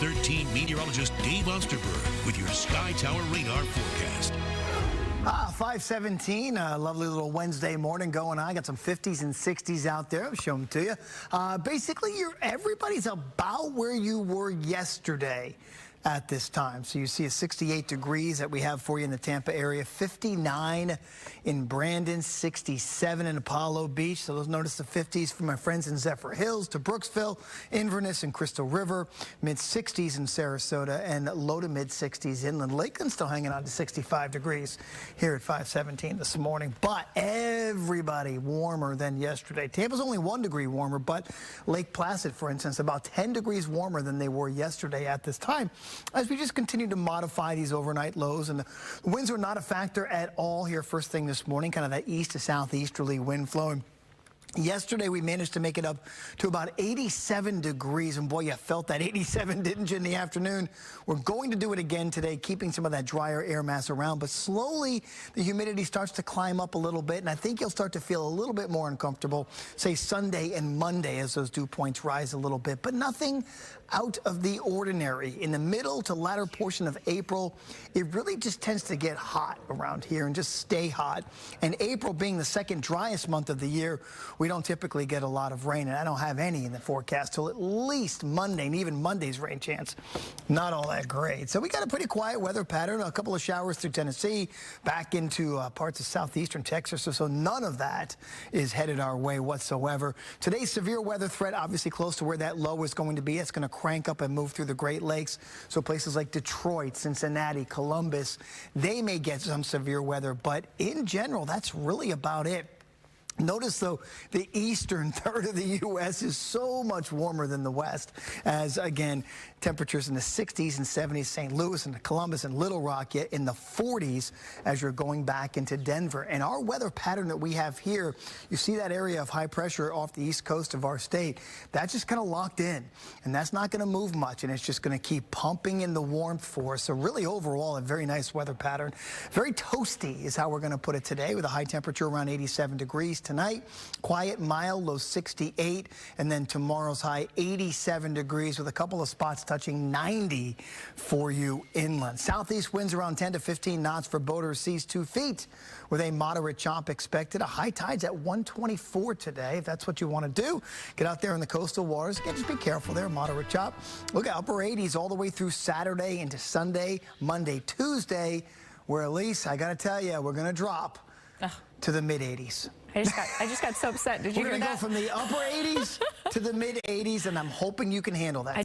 News 13 meteorologist Dave Osterberg with your Sky Tower radar forecast. 517, a lovely little Wednesday morning going on. Got some 50s and 60s out there. I'll show them to you. Basically, everybody's about where you were yesterday at this time. So you see a 68 degrees that we have for you in the Tampa area, 59 in Brandon, 67 in Apollo Beach. So let's notice the 50s for my friends in Zephyr Hills to Brooksville, Inverness, and Crystal River, mid-60s in Sarasota, and low to mid-60s inland. Lakeland's still hanging on to 65 degrees here at 517 this morning, but everybody warmer than yesterday. Tampa's only 1 degree warmer, but Lake Placid, for instance, about 10 degrees warmer than they were yesterday at this time, as we just continue to modify these overnight lows. And the winds are not a factor at all here first thing this morning, kind of that east to southeasterly wind flowing. Yesterday, we managed to make it up to about 87 degrees, and boy, you felt that 87, didn't you, in the afternoon? We're going to do it again today, keeping some of that drier air mass around, but slowly the humidity starts to climb up a little bit, and I think you'll start to feel a little bit more uncomfortable, say Sunday and Monday, as those dew points rise a little bit, but nothing out of the ordinary. In the middle to latter portion of April, it really just tends to get hot around here and just stay hot, and April being the second driest month of the year, we don't typically get a lot of rain, and I don't have any in the forecast till at least Monday, and even Monday's rain chance, not all that great. So we got a pretty quiet weather pattern, a couple of showers through Tennessee, back into parts of southeastern Texas, so none of that is headed our way whatsoever. Today's severe weather threat obviously close to where that low is going to be. It's going to crank up and move through the Great Lakes, so places like Detroit, Cincinnati, Columbus, they may get some severe weather, but in general, that's really about it. Notice, though, the eastern third of the U.S. is so much warmer than the west, as, again, temperatures in the 60s and 70s, St. Louis and Columbus and Little Rock, yet in the 40s as you're going back into Denver. And our weather pattern that we have here, you see that area of high pressure off the east coast of our state, that's just kind of locked in, and that's not going to move much, and it's just going to keep pumping in the warmth for us. So really, overall, a very nice weather pattern. Very toasty is how we're going to put it today, with a high temperature around 87 degrees. Tonight, quiet, mild, low 68, and then tomorrow's high 87 degrees with a couple of spots touching 90 for you inland. Southeast winds around 10 to 15 knots for boaters, seas 2 feet with a moderate chop expected. A high tide's at 124 today. If that's what you want to do, get out there in the coastal waters. Again, just be careful there, moderate chop. Look at upper 80s all the way through Saturday into Sunday, Monday, Tuesday, where at least, I got to tell you, we're going to drop to the mid-80s. I just got so upset. Did you hear that? We're going to go from the upper 80s to the mid-80s, and I'm hoping you can handle that.